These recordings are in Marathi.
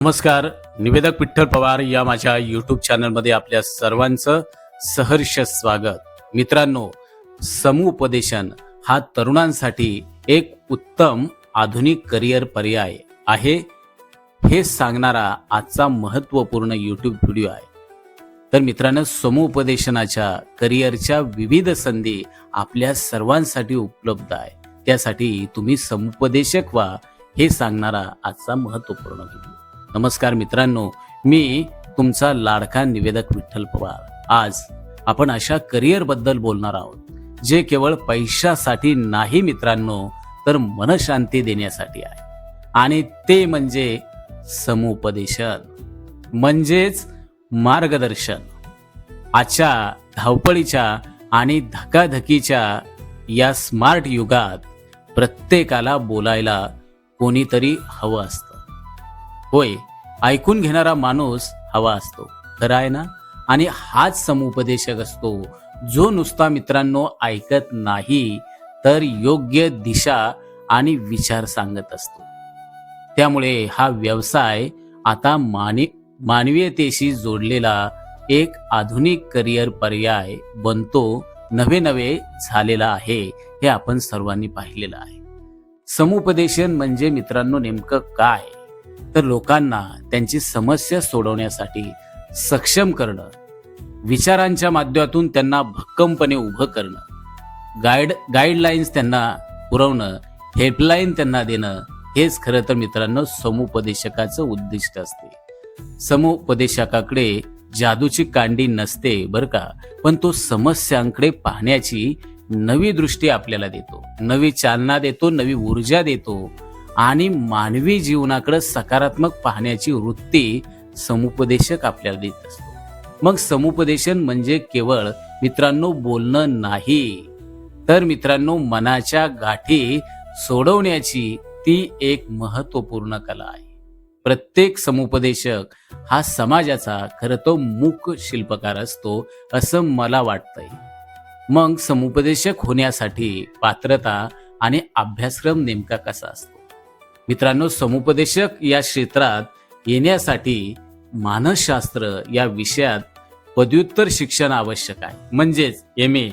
नमस्कार. निवेदक विठ्ठल पवार या माझ्या यूट्यूब चॅनलमध्ये आपल्या सर्वांचं सहर्ष स्वागत. मित्रांनो, समुपदेशन हा तरुणांसाठी एक उत्तम आधुनिक करिअर पर्याय आहे हे सांगणारा आजचा महत्त्वपूर्ण यूट्यूब व्हिडिओ आहे. तर मित्रांनो, समुपदेशनाच्या करिअरच्या विविध संधी आपल्या सर्वांसाठी उपलब्ध आहे. त्यासाठी तुम्ही समुपदेशक व्हा हे सांगणारा आजचा महत्त्वपूर्ण व्हिडिओ. नमस्कार मित्रांनो, मी तुमचा लाडका निवेदक विठ्ठल पवार. आज आपण अशा करिअर बद्दल बोलणार आहोत जे केवळ पैशासाठी नाही मित्रांनो, तर मनशांती देण्यासाठी आहे. आणि ते म्हणजे समुपदेशन, म्हणजेच मार्गदर्शन. आजच्या धावपळीच्या आणि धकाधकीच्या या स्मार्ट युगात प्रत्येकाला बोलायला कोणीतरी हवं असतं. होय, ऐकून घेणारा माणूस हवा असतो, खरं आहे ना? आणि हाच समुपदेशक असतो जो नुसता मित्रांनो ऐकत नाही, तर योग्य दिशा आणि विचार सांगत असतो. त्यामुळे हा व्यवसाय आता मानवीयतेशी जोडलेला एक आधुनिक करिअर पर्याय बनतो, नवे झालेला आहे. हे आपण सर्वांनी पाहिलेलं आहे. समुपदेशन म्हणजे मित्रांनो नेमकं काय? तर लोकांना त्यांची समस्या सोडवण्यासाठी सक्षम करणं, विचारांच्या माध्यमातून त्यांना भक्कमपणे उभं करणं, गाईडलाईन्स त्यांना पुरवणं, हेल्पलाईन त्यांना देणं, हेच खरं तर मित्रांनो समुपदेशकाचं उद्दिष्ट असते. समुपदेशकाकडे जादूची कांडी नसते बरं का, पण तो समस्यांकडे पाहण्याची नवी दृष्टी आपल्याला देतो, नवी चालना देतो, नवी ऊर्जा देतो आणि मानवी जीवनाकडे सकारात्मक पाहण्याची वृत्ती समुपदेशक आपल्याला देत असतो. मग समुपदेशन म्हणजे केवळ मित्रांनो बोलणं नाही, तर मित्रांनो मनाच्या गाठी सोडवण्याची ती एक महत्त्वपूर्ण कला आहे. प्रत्येक समुपदेशक हा समाजाचा खरं तो मूक शिल्पकार असतो असं मला वाटतंय. मग समुपदेशक होण्यासाठी पात्रता आणि अभ्यासक्रम नेमका कसा असतो? मित्रांनो, समुपदेशक या क्षेत्रात येण्यासाठी मानसशास्त्र या विषयात पदव्युत्तर शिक्षण आवश्यक आहे. म्हणजेच MA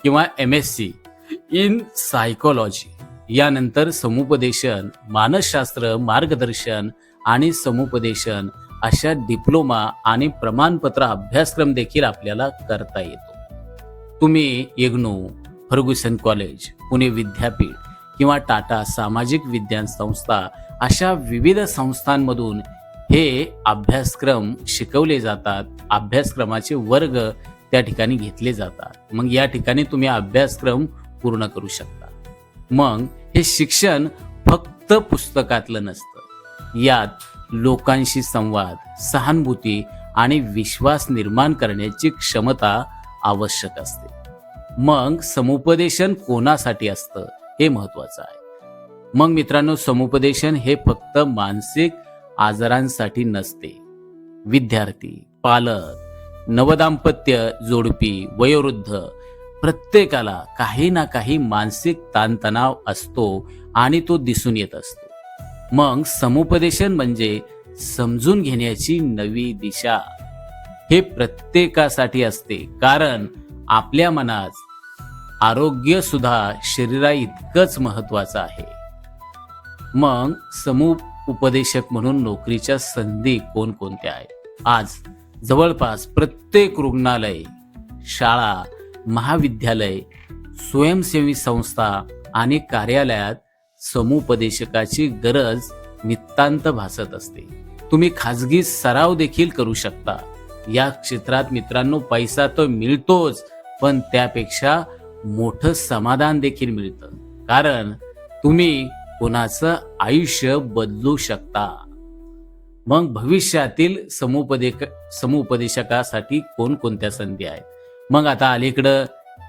किंवा MSc इन सायकोलॉजी. यानंतर समुपदेशन, मानसशास्त्र, मार्गदर्शन आणि समुपदेशन अशा डिप्लोमा आणि प्रमाणपत्र अभ्यासक्रम देखील आपल्याला करता येतो. तुम्ही इग्नू, फर्ग्युसन कॉलेज, पुणे विद्यापीठ किंवा टाटा सामाजिक विज्ञान संस्था अशा विविध संस्थांमधून हे अभ्यासक्रम शिकवले जातात. अभ्यासक्रमाचे वर्ग त्या ठिकाणी घेतले जातात. मग या ठिकाणी तुम्ही अभ्यासक्रम पूर्ण करू शकता. मग हे शिक्षण फक्त पुस्तकातलं नसतं. यात लोकांशी संवाद, सहानुभूती आणि विश्वास निर्माण करण्याची क्षमता आवश्यक असते. मग समुपदेशन कोणासाठी असतं हे महत्वाचं आहे. मग मित्रांनो, समुपदेशन हे फक्त मानसिक आजारांसाठी नसते. विद्यार्थी, पालक, नवदाम्पत्य जोडपी, वयोवृद्ध प्रत्येकाला काही ना काही मानसिक ताणतणाव असतो आणि तो दिसून येत असतो. मग समुपदेशन म्हणजे समजून घेण्याची नवी दिशा. हे प्रत्येकासाठी असते, कारण आपल्या मनात आरोग्य सुद्धा शरीरा इतकंच महत्वाचं आहे. मग समुपदेशक म्हणून नोकरीच्या संधी कोणकोणत्या आहेत? आज जवळपास प्रत्येक रुग्णालय, शाळा, महाविद्यालय, स्वयंसेवी संस्था आणि कार्यालयात समुपदेशकाची गरज नितांत भासत असते. तुम्ही खाजगी सराव देखील करू शकता. या क्षेत्रात मित्रांनो पैसा तर मिळतोच, पण त्यापेक्षा मोठं समाधान देखील मिळतं, कारण तुम्ही कोणाचं आयुष्य बदलू शकता. मग भविष्यातील समुपदेशकासाठी कोणकोणत्या संधी आहेत? मग आता अलीकडं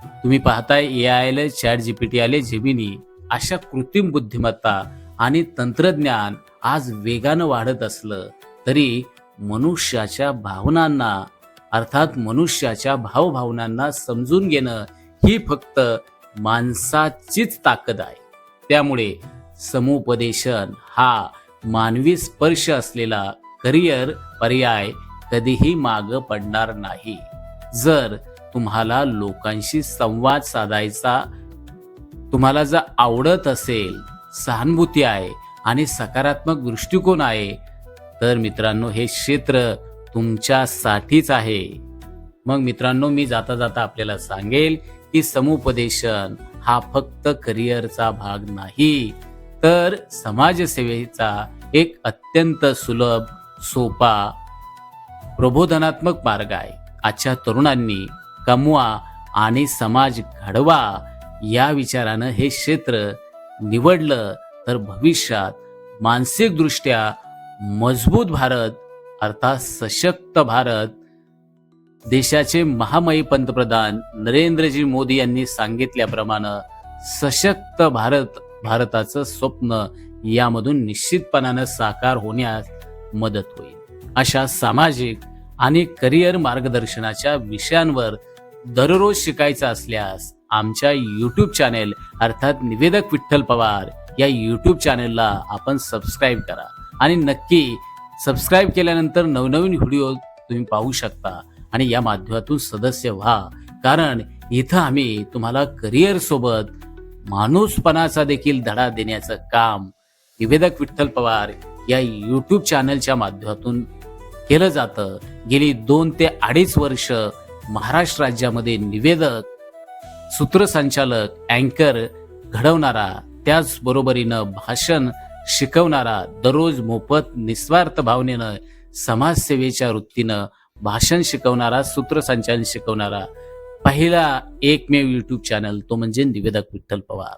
तुम्ही पाहताय AI, ChatGPT आले, जेमिनी अशा कृत्रिम बुद्धिमत्ता आणि तंत्रज्ञान आज वेगानं वाढत असलं तरी मनुष्याच्या भावनांना, अर्थात मनुष्याच्या भावभावनांना समजून घेणं ही फक्त माणसाचीच ताकद आहे. त्यामुळे समुपदेशन हा मानवी स्पर्श असलेला करिअर पर्याय कधीही मागं पडणार नाही. जर तुम्हाला लोकांशी संवाद साधायचा तुम्हाला जर आवडत असेल, सहानुभूती आहे आणि सकारात्मक दृष्टिकोन आहे, तर मित्रांनो हे क्षेत्र तुमच्यासाठीच आहे. मग मित्रांनो, मी जाता जाता आपल्याला सांगेल की समुपदेशन हा फक्त करिअरचा भाग नाही, तर समाजसेवेचा एक अत्यंत सुलभ, सोपा, प्रबोधनात्मक मार्ग आहे. आजच्या तरुणांनी कमवा आणि समाज घडवा या विचारानं हे क्षेत्र निवडलं तर भविष्यात मानसिकदृष्ट्या मजबूत भारत अर्थात सशक्त भारत, देशाचे महामहिम पंतप्रधान नरेंद्रजी मोदी यांनी सांगितल्याप्रमाणे सशक्त भारताचं स्वप्न यामधून निश्चितपणानं साकार होण्यास मदत होईल. अशा सामाजिक आणि करिअर मार्गदर्शनाच्या विषयांवर दररोज शिकायचं असल्यास आमच्या यूट्यूब चॅनेल अर्थात निवेदक विठ्ठल पवार या यूट्यूब चॅनेलला आपण सबस्क्राईब करा आणि नक्की सबस्क्राईब केल्यानंतर नवनवीन व्हिडिओ तुम्ही पाहू शकता आणि या माध्यमातून सदस्य व्हा. कारण इथं आम्ही तुम्हाला करिअर सोबत माणूसपणाचा देखील धडा देण्याचं काम निवेदक विठ्ठल पवार या यूट्यूब चॅनलच्या माध्यमातून केलं जातं. गेली 2 ते 2.5 वर्ष महाराष्ट्र राज्यामध्ये निवेदक, सूत्रसंचालक, अँकर घडवणारा, त्याचबरोबरीनं भाषण शिकवणारा, दररोज मोफत निस्वार्थ भावनेनं समाजसेवेच्या वृत्तीनं भाषण शिकवणारा, सूत्रसंचालन शिकवणारा पहिला एकमेव यूट्यूब चॅनल तो म्हणजे निवेदक विठ्ठल पवार.